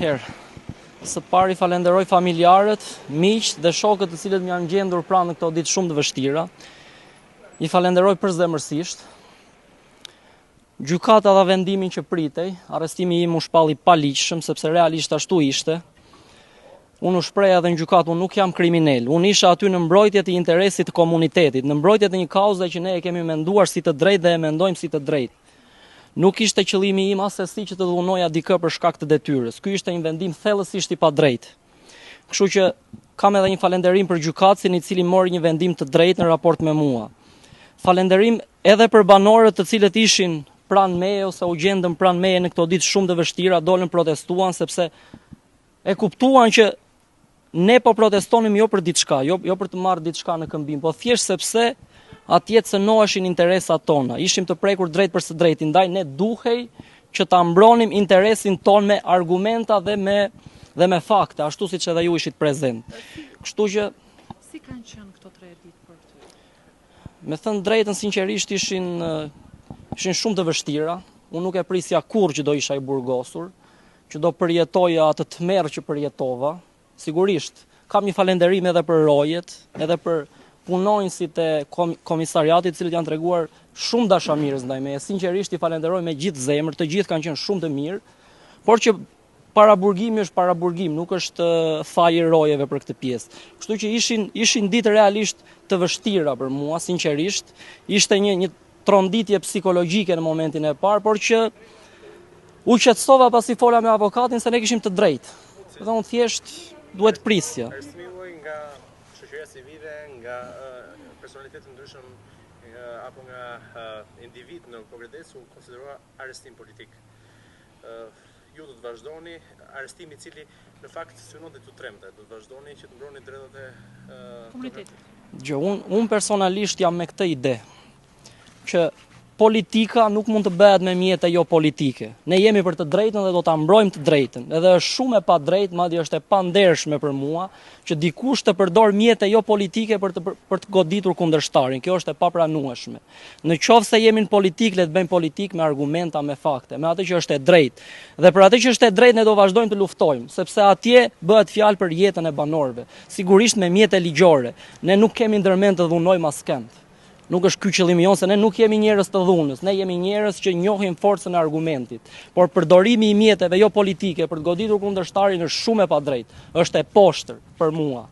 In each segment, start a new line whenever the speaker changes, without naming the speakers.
Atëherë, së pari falenderoj familjarët, miqt dhe shokët të cilët më janë gjendur pranë në këto ditë shumë të vështira. I falenderoj përzemërsisht. Gjykata dha vendimin që pritej, arrestimi im u shpalli paligjshëm sepse realisht ashtu ishte. Unë u shpreha edhe në gjykatë, unë nuk jam kriminal. Unë isha aty në mbrojtje të interesit të komunitetit, në mbrojtje të një kauze që ne e kemi menduar si të drejtë dhe e mendojmë si të drejtë. Nuk ishte qëllimi im as si që të dhunoja dikë për shkak të detyrës. Ky ishte një vendim thellësisht i padrejtë. Kështu që kam edhe një falënderim për gjykatësin i cili mori një vendim të drejtë në raport me mua. Falënderim edhe për banorët të cilët ishin pranë meje ose u gjendën pranë meje në këto ditë shumë të vështira, dolën protestuan sepse e kuptuan që ne po protestonim jo për diçka, jo për të marrë diçka në këmbim, po thjesht sepse atje cënoheshin interesat tona. Ishim të prekur drejt për së drejti, ndaj ne duhej që ta mbronim interesin ton me argumenta dhe me fakte, ashtu siç edhe ju ishit prezent. Kështu që
si kanë qenë këto 3 ditë për ty?
Me thënë drejtën, sinqerisht ishin shumë të vështira. Unë nuk e prisja kurrë që do isha i burgosur, që do përjetoja atë tmerr që përjetova. Sigurisht, kam një falënderim edhe për rojet, edhe për punonjësit e komisariatit, të cilët janë treguar shumë dashamirës ndaj meje. Sinqerisht i falenderoj me gjithë zemër, të gjithë kanë qenë shumë të mirë, por që paraburgimi është paraburgim, nuk është faji rojeve për këtë pjesë. Kështu që ishin ditë realisht të vështira për mua, sinqerisht. Ishte një tronditje psikologjike në momentin e parë, por që u qetësova pasi fola me avokatin se ne kishim të drejtë. Dhe unë thjesht duhet prisja.
Shoqëria civile, nga personalitet të ndryshëm apo nga individ në Progredes u konsiderua arrestim politik. Ju do të vazhdoni arrestimi i cili në fakt synonte të tremte, do të vazhdoni që të mbroni drejtat e
komunitetit.
Unë personalisht jam me këtë ide që politika nuk mund të bëhet me mjete jo politike. Ne jemi për të drejtën dhe do ta mbrojmë të drejtën. Edhe është shumë e padrejtë, madje është e pandershme për mua që dikush të përdor mjete jo politike për të goditur kundërshtarin. Kjo është e papranueshme. Në qoftë se jemi në politikë, le të bëjmë politikë me argumenta, me fakte, me atë që është e drejtë. Dhe për atë që është e drejtë ne do vazhdojmë të luftojmë, sepse atje bëhet fjalë për jetën e banorëve. Sigurisht me mjete ligjore. Ne nuk kemi ndërmend të dhunojmë askënd. Nuk është ky qëllimi jonë, se ne nuk jemi njerëz të dhunës, ne jemi njerëz që njohim forcën e argumentit. Por përdorimi i mjeteve jo politike për të goditur kundërshtarin është shumë e padrejtë, është e poshtër për mua.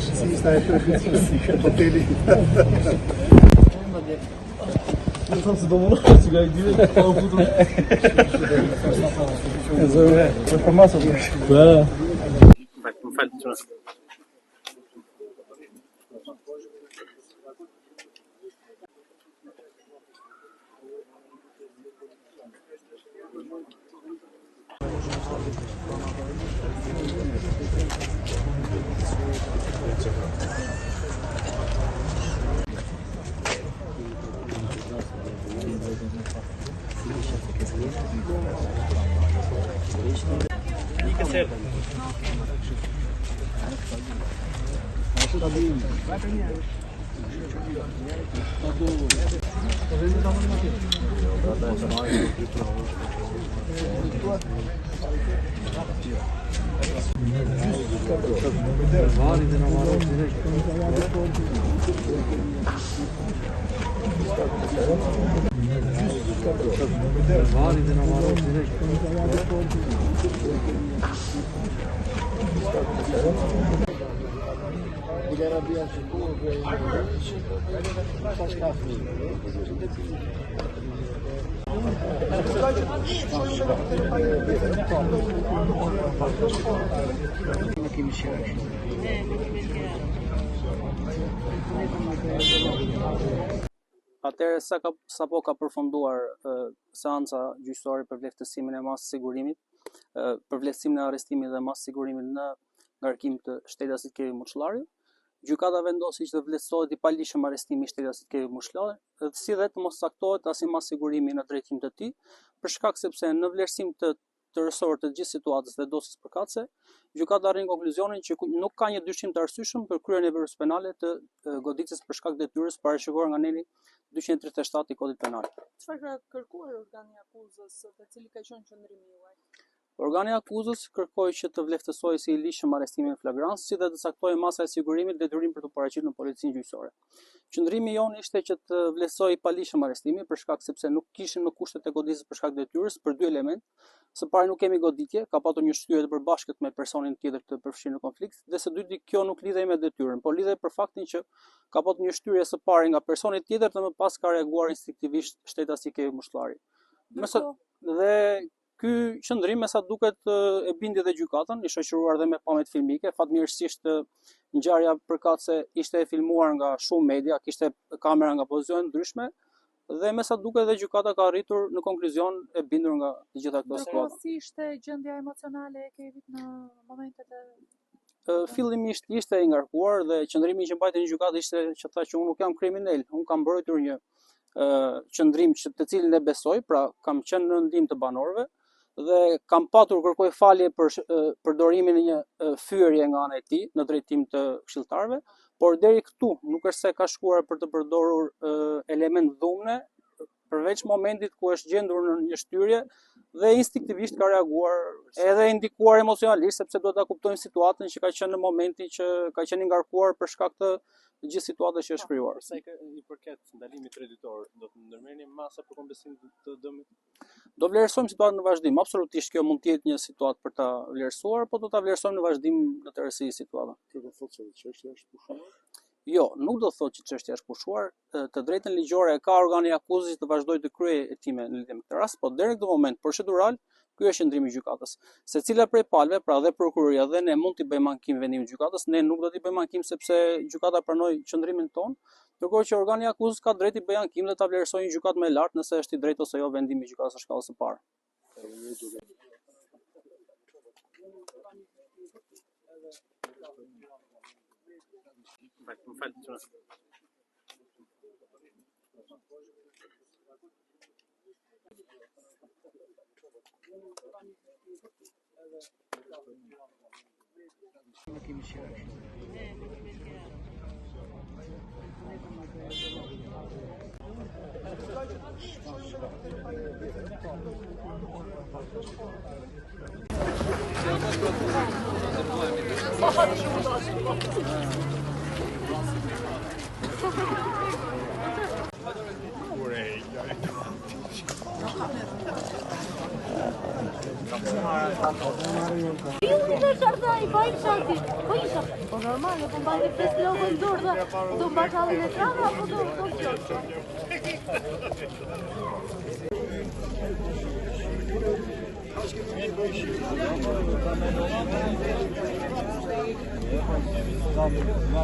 Si sta hoteli. Nu tam să domnul să ga direct au putut. Zău, pe masă. Da.
Mă fac
Atëherë sapo ka përfunduar seanca gjyqësore për vlerësimin e masë sigurimit, për vlerësimin e arrestimit dhe masë sigurimit në ngarkim të shtetasit Keri Muçllari. Gjykata vendosi që të vlerësohet i palishëm arrestimi i shtetasit Keri Muçllari, si dhe të mos saktohet as i masë sigurimi në drejtim të tij, për shkak sepse në vlerësim të rësorë të gjithë situatës dhe dosjes përkatëse, gjykata arrin konkluzionin që nuk ka një dyshim të arsyeshëm për kryerjen e veprës penale të goditjes për shkak detyrës parashikuar nga neni 237 i Kodit Penal.
Çfarë ka kërkuar organi akuzës dhe cili ka qenë qëndrimi juaj?
Organi akuzës kërkoi që të vlerësojë si i lishëm arrestimin në flagrancë, si dhe të saktojë masa e sigurimit detyrim për të paraqitur në policinë gjyqësore. Qëndrimi jonë ishte që të vlerësojë pa lishëm arrestimin për shkak sepse nuk kishim në kushtet e goditjes për shkak detyrës për dy elementë. Së pari nuk kemi goditje, ka patur një shtyrje të përbashkët me personin tjetër të përfshirë në konflikt, dhe së dyti kjo nuk lidhej me detyrën, por lidhej për faktin që ka patur një shtyrje së pari nga personi tjetër dhe më pas ka reaguar instinktivisht shtetasit Keri Muçllari. Dhe ky qëndrim me sa duket e bindi dhe gjykatën, i shoqëruar dhe me pamjet filmike. Fatmirësisht ngjarja përkatëse ishte e filmuar nga shumë media, kishte kamera nga pozicione ndryshme dhe me sa duket dhe gjykata ka arritur në konkluzion e bindur nga të gjitha këto situata.
Si ishte gjendja emocionale e Kerit në momentet e
fillimisht ishte i ngarkuar dhe qëndrimi që mbajti në gjykatë ishte që tha që unë nuk jam kriminal, unë kam mbrojtur një qëndrim të cilin e besoj, pra kam qenë në ndihmë të banorëve dhe kam patur kërkoj falje për përdorimin e një fyerje nga ana e tij në drejtim të këshilltarëve, por deri këtu nuk është se ka shkuar për të përdorur element dhune, përveç momentit ku është gjendur në një shtyrje dhe instinktivisht ka reaguar edhe indikuar emocionalisht, sepse do ta kuptojmë situatën që ka qenë në momentin që ka qenë i ngarkuar për shkak të gjithë situatës që është krijuar.
Sa i përket ndalimit kreditor, do të ndërmerrni masa për kompensim të dëmit?
Do vlerësojmë situatën në vazhdim. Absolutisht kjo mund të jetë një situatë për ta vlerësuar, por do ta vlerësojmë në vazhdim në tërësi situatën.
Kjo do thotë se çështja është pushuar?
Jo, nuk do thotë që çështja është pushuar. Të drejtën ligjore e ka organi akuzës të vazhdojë të kryejë hetime në lidhje me këtë rast, por deri në këtë moment procedural ky është qëndrimi i gjykatës. Secila prej palëve, pra dhe prokuroria dhe ne mund t'i bëjmë ankim vendimit të gjykatës, ne nuk do t'i bëjmë ankim sepse gjykata pranoi qëndrimin ton, ndërkohë që organi akuzës ka drejt i bëjë ankim dhe ta vlerësojë një gjykatë më e lartë nëse është i drejtë ose jo vendimi i gjykatës së shkallës së parë.
Po normal, do të mbajti 5 kg në dorë dhe do mbash hallin e trave apo do qoftë?